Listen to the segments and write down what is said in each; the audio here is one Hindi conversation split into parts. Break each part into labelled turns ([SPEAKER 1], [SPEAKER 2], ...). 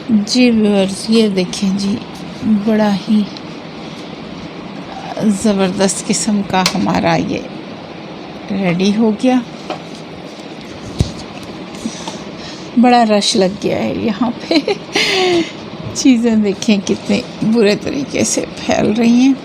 [SPEAKER 1] जी व्यूअर्स, ये देखें जी, बड़ा ही ज़बरदस्त किस्म का हमारा ये रेडी हो गया। बड़ा रश लग गया है यहाँ पे चीज़ें देखें कितने बुरे तरीके से फैल रही हैं।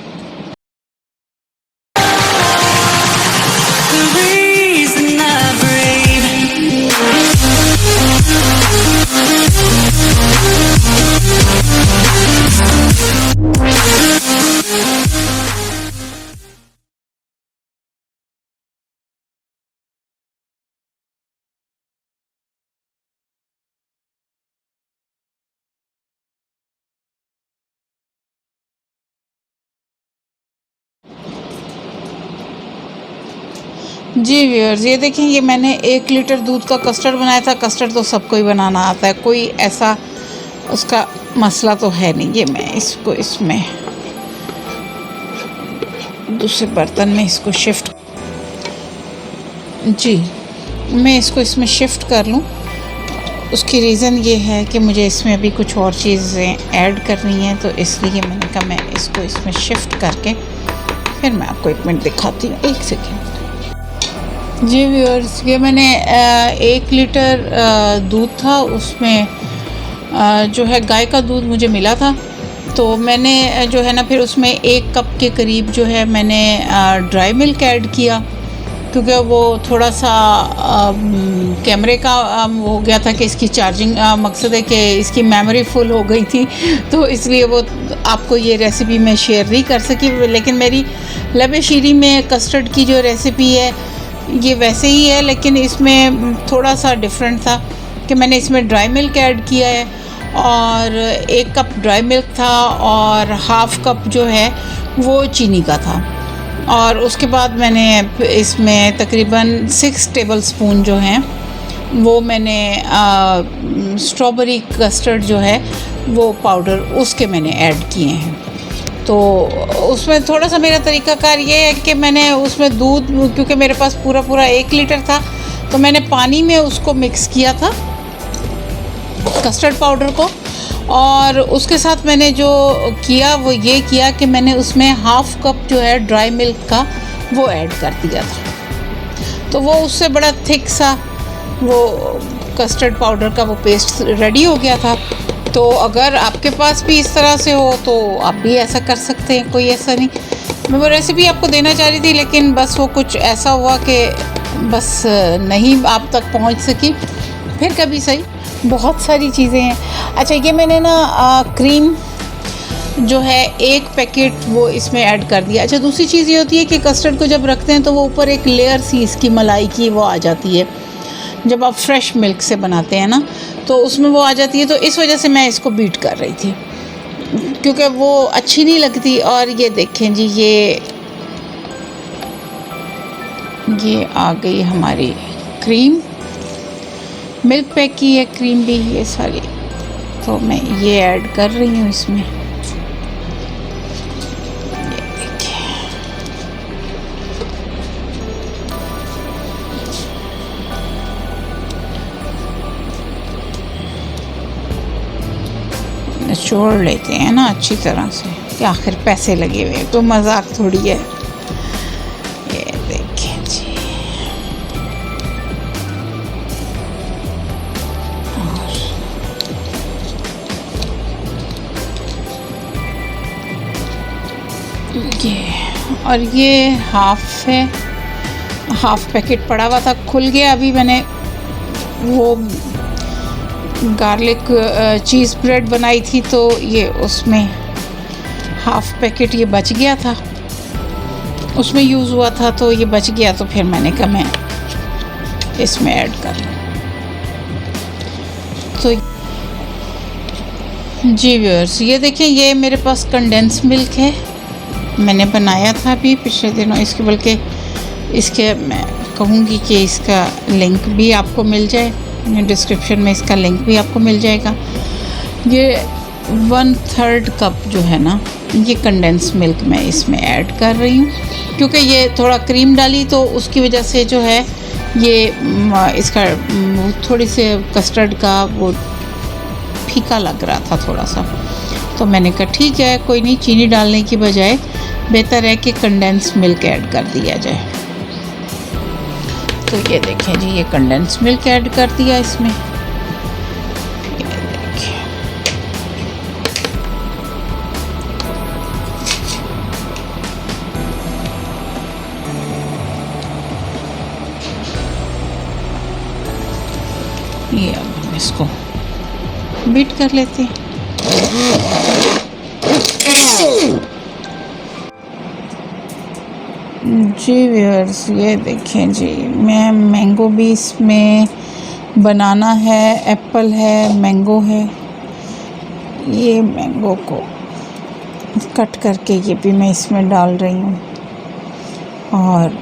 [SPEAKER 1] जी व्यूअर्स, ये देखें, ये मैंने 1 लीटर दूध का कस्टर्ड बनाया था। कस्टर्ड तो सबको ही बनाना आता है, कोई ऐसा उसका मसला तो है नहीं। ये मैं इसको इसमें दूसरे बर्तन में इसको शिफ्ट मैं इसको इसमें शिफ्ट कर लूँ। उसकी रीज़न ये है कि मुझे इसमें अभी कुछ और चीज़ें ऐड करनी हैं, तो इसलिए मैंने कहा मैं इसको इसमें शिफ्ट करके फिर मैं आपको 1 मिनट दिखाती हूँ। 1 सेकेंड। जी व्यूअर्स, ये मैंने 1 लीटर दूध था, उसमें जो है गाय का दूध मुझे मिला था, तो मैंने जो है ना फिर उसमें 1 कप के करीब जो है मैंने ड्राई मिल्क ऐड किया, क्योंकि वो थोड़ा सा कैमरे का हो गया था कि इसकी चार्जिंग मकसद है कि इसकी मेमोरी फुल हो गई थी, तो इसलिए वो आपको ये रेसिपी मैं शेयर नहीं कर सकी। लेकिन मेरी लबे शीरी में कस्टर्ड की जो रेसिपी है ये वैसे ही है, लेकिन इसमें थोड़ा सा डिफरेंट था कि मैंने इसमें ड्राई मिल्क ऐड किया है, और 1 कप ड्राई मिल्क था और हाफ़ कप जो है वो चीनी का था। और उसके बाद मैंने इसमें तकरीबन 6 टेबल स्पून जो हैं वो मैंने स्ट्रॉबेरी कस्टर्ड जो है वो पाउडर उसके मैंने ऐड किए हैं। तो उसमें थोड़ा सा मेरा तरीक़ाकार ये है कि मैंने उसमें दूध, क्योंकि मेरे पास पूरा 1 लीटर था, तो मैंने पानी में उसको मिक्स किया था कस्टर्ड पाउडर को, और उसके साथ मैंने जो किया वो ये किया कि मैंने उसमें हाफ़ कप जो है ड्राई मिल्क का वो ऐड कर दिया था। तो वो उससे बड़ा थिक सा वो कस्टर्ड पाउडर का वो पेस्ट रेडी हो गया था। तो अगर आपके पास भी इस तरह से हो तो आप भी ऐसा कर सकते हैं, कोई ऐसा नहीं। मैं वो रेसिपी आपको देना चाह रही थी, लेकिन बस वो कुछ ऐसा हुआ कि बस नहीं आप तक पहुंच सकी। फिर कभी सही, बहुत सारी चीज़ें हैं। अच्छा, ये मैंने ना क्रीम जो है 1 पैकेट वो इसमें ऐड कर दिया। अच्छा, दूसरी चीज़ ये होती है कि कस्टर्ड को जब रखते हैं तो वो ऊपर एक लेयर सी इसकी मलाई की वो आ जाती है, जब आप फ्रेश मिल्क से बनाते हैं ना तो उसमें वो आ जाती है। तो इस वजह से मैं इसको बीट कर रही थी, क्योंकि वो अच्छी नहीं लगती। और ये देखें जी, ये आ गई हमारी क्रीम, मिल्क पैक की है क्रीम भी ये सारी। तो मैं ये ऐड कर रही हूँ इसमें। निचोड़ लेते हैं ना अच्छी तरह से, कि आखिर पैसे लगे हुए, तो मजाक थोड़ी है। ये देखें जी, और ये हाफ़ है, हाफ़ पैकेट पड़ा हुआ था, खुल गया। अभी मैंने वो गार्लिक चीज़ ब्रेड बनाई थी, तो ये उसमें हाफ़ पैकेट ये बच गया था, उसमें यूज़ हुआ था, तो ये बच गया। तो फिर मैंने कहा मैं इसमें ऐड कर लूँ। तो जी व्यूअर्स, ये देखें, ये मेरे पास कंडेंस मिल्क है, मैंने बनाया था अभी पिछले दिनों इसके, बल्कि इसके मैं कहूँगी कि इसका लिंक भी आपको मिल जाए, डिस्क्रिप्शन में इसका लिंक भी आपको मिल जाएगा। ये 1/3 कप जो है ना, ये कंडेंस मिल्क मैं इसमें ऐड कर रही हूँ, क्योंकि ये थोड़ा क्रीम डाली तो उसकी वजह से जो है ये इसका थोड़ी से कस्टर्ड का वो फीका लग रहा था थोड़ा सा, तो मैंने कहा ठीक है कोई नहीं, चीनी डालने की बजाय बेहतर है कि कंडेंस मिल्क ऐड कर दिया जाए। तो ये देखें जी, ये कंडेंस मिल्क ऐड कर दिया इसमें। ये देखें, ये अब हम इसको बीट कर लेते हैं। जी व्यूअर्स, ये देखें जी, मैं मैंगो भी इसमें, बनाना है, एप्पल है, मैंगो है, ये मैंगो को कट करके ये भी मैं इसमें डाल रही हूँ और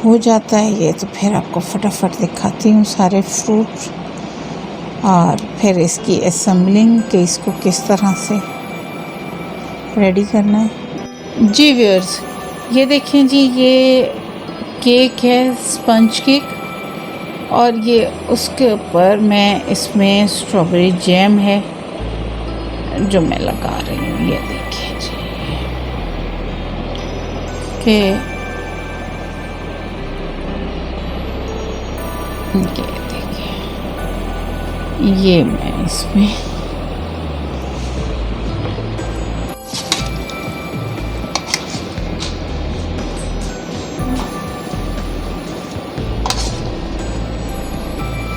[SPEAKER 1] हो जाता है ये। तो फिर आपको फटाफट दिखाती हूँ सारे फ्रूट और फिर इसकी असेंबलिंग कि इसको किस तरह से रेडी करना है। जी व्यूअर्स, ये देखें जी, ये केक है, स्पंज केक, और ये उसके ऊपर मैं इसमें स्ट्रॉबेरी जैम है जो मैं लगा रही हूँ। ये देखिए जी कि ये देखिए, ये मैं इसमें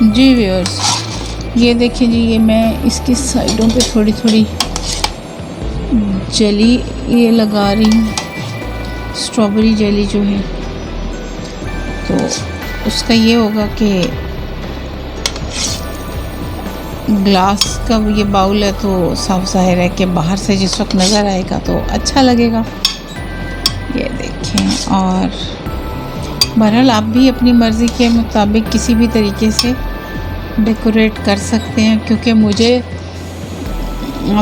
[SPEAKER 1] जी व्यूअर्स, ये देखिए जी, ये मैं इसकी साइडों पे थोड़ी थोड़ी जेली ये लगा रही हूँ, स्ट्रॉबेरी जेली जो है। तो उसका ये होगा कि ग्लास का ये बाउल है तो साफ ज़ाहिर है कि बाहर से जिस वक्त नज़र आएगा तो अच्छा लगेगा। ये देखें, और बहरहाल आप भी अपनी मर्ज़ी के मुताबिक किसी भी तरीके से डेकोरेट कर सकते हैं, क्योंकि मुझे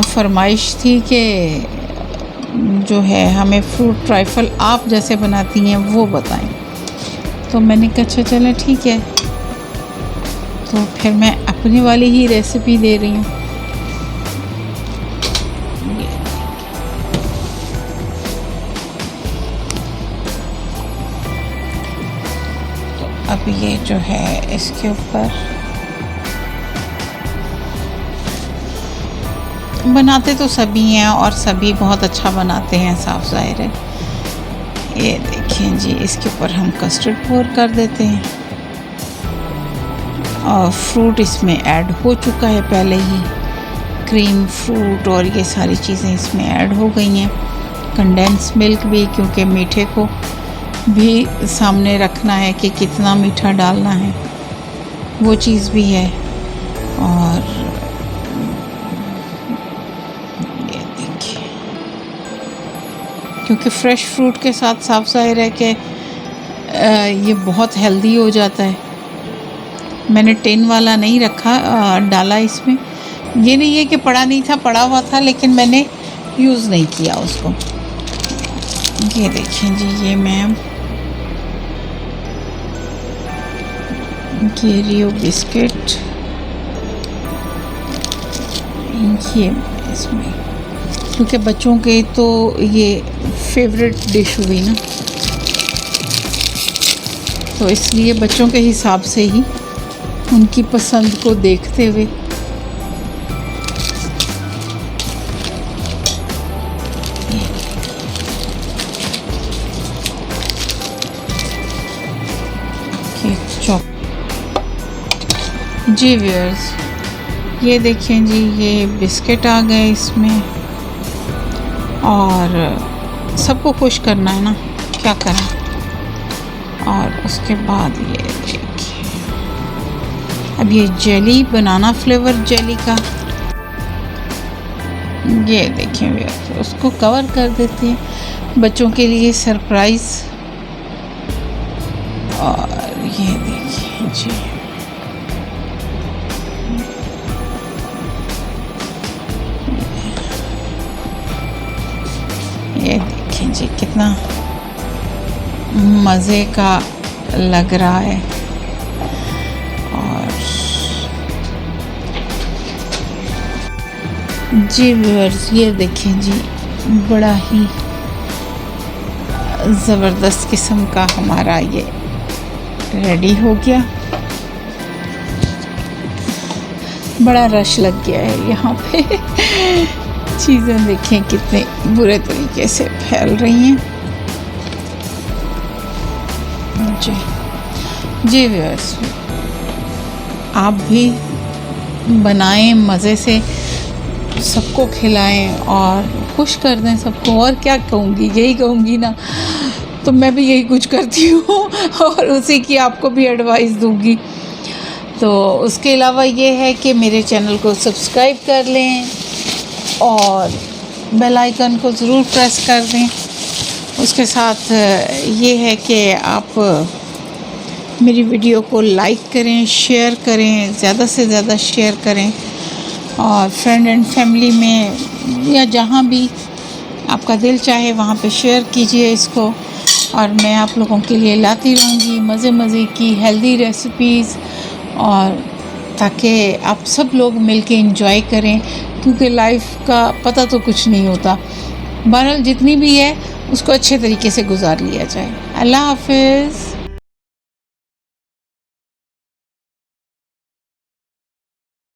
[SPEAKER 1] फरमाइश थी कि जो है हमें फ्रूट ट्राइफल आप जैसे बनाती हैं वो बताएं। तो मैंने कहा अच्छा चलें ठीक है, तो फिर मैं अपनी वाली ही रेसिपी दे रही हूँ। तो अब ये जो है इसके ऊपर बनाते तो सभी हैं और सभी बहुत अच्छा बनाते हैं, साफ ज़ाहिर है। ये देखें जी, इसके ऊपर हम कस्टर्ड पोर कर देते हैं और फ्रूट इसमें ऐड हो चुका है पहले ही, क्रीम, फ्रूट और ये सारी चीज़ें इसमें ऐड हो गई हैं। कंडेंस मिल्क भी, क्योंकि मीठे को भी सामने रखना है कि कितना मीठा डालना है, वो चीज़ भी है। और क्योंकि फ़्रेश फ्रूट के साथ साफ ज़ाहिर है कि ये बहुत हेल्दी हो जाता है। मैंने टिन वाला नहीं रखा, डाला इसमें। ये नहीं है कि पड़ा नहीं था, पड़ा हुआ था, लेकिन मैंने यूज़ नहीं किया उसको। ये देखें जी, ये मैं ये रियो बिस्किट, ये इसमें, क्योंकि बच्चों के तो ये फेवरेट डिश हुई ना, तो इसलिए बच्चों के हिसाब से ही उनकी पसंद को देखते हुए चॉप। जी व्यूअर्स, ये देखें जी, ये बिस्किट आ गए इसमें, और सबको खुश करना है ना, क्या करें। और उसके बाद ये देखिए, अब ये जेली, बनाना फ्लेवर जेली का, ये देखें भैया, उसको कवर कर देते हैं बच्चों के लिए सरप्राइज़। और ये देखिए जी, ये देखें जी, कितना मज़े का लग रहा है। और जी व्यूअर्स, ये देखें जी, बड़ा ही ज़बरदस्त किस्म का हमारा ये रेडी हो गया। बड़ा रश लग गया है यहाँ पे। चीज़ें देखें कितने बुरे तरीके से फैल रही हैं। जी व्यूअर्स, आप भी बनाएं, मज़े से सबको खिलाएं और खुश कर दें सबको। और क्या कहूँगी, यही कहूँगी ना, तो मैं भी यही कुछ करती हूँ और उसी की आपको भी एडवाइस दूँगी। तो उसके अलावा ये है कि मेरे चैनल को सब्सक्राइब कर लें और बेल आइकन को ज़रूर प्रेस कर दें। उसके साथ ये है कि आप मेरी वीडियो को लाइक करें, शेयर करें, ज़्यादा से ज़्यादा शेयर करें और फ्रेंड एंड फैमिली में या जहाँ भी आपका दिल चाहे वहाँ पे शेयर कीजिए इसको। और मैं आप लोगों के लिए लाती रहूँगी मज़े की हेल्दी रेसिपीज़, और ताकि आप सब लोग मिलके एंजॉय करें, क्योंकि लाइफ का पता तो कुछ नहीं होता। बहरहाल जितनी भी है उसको अच्छे तरीके से गुजार लिया जाए। अल्लाह हाफ़िज़।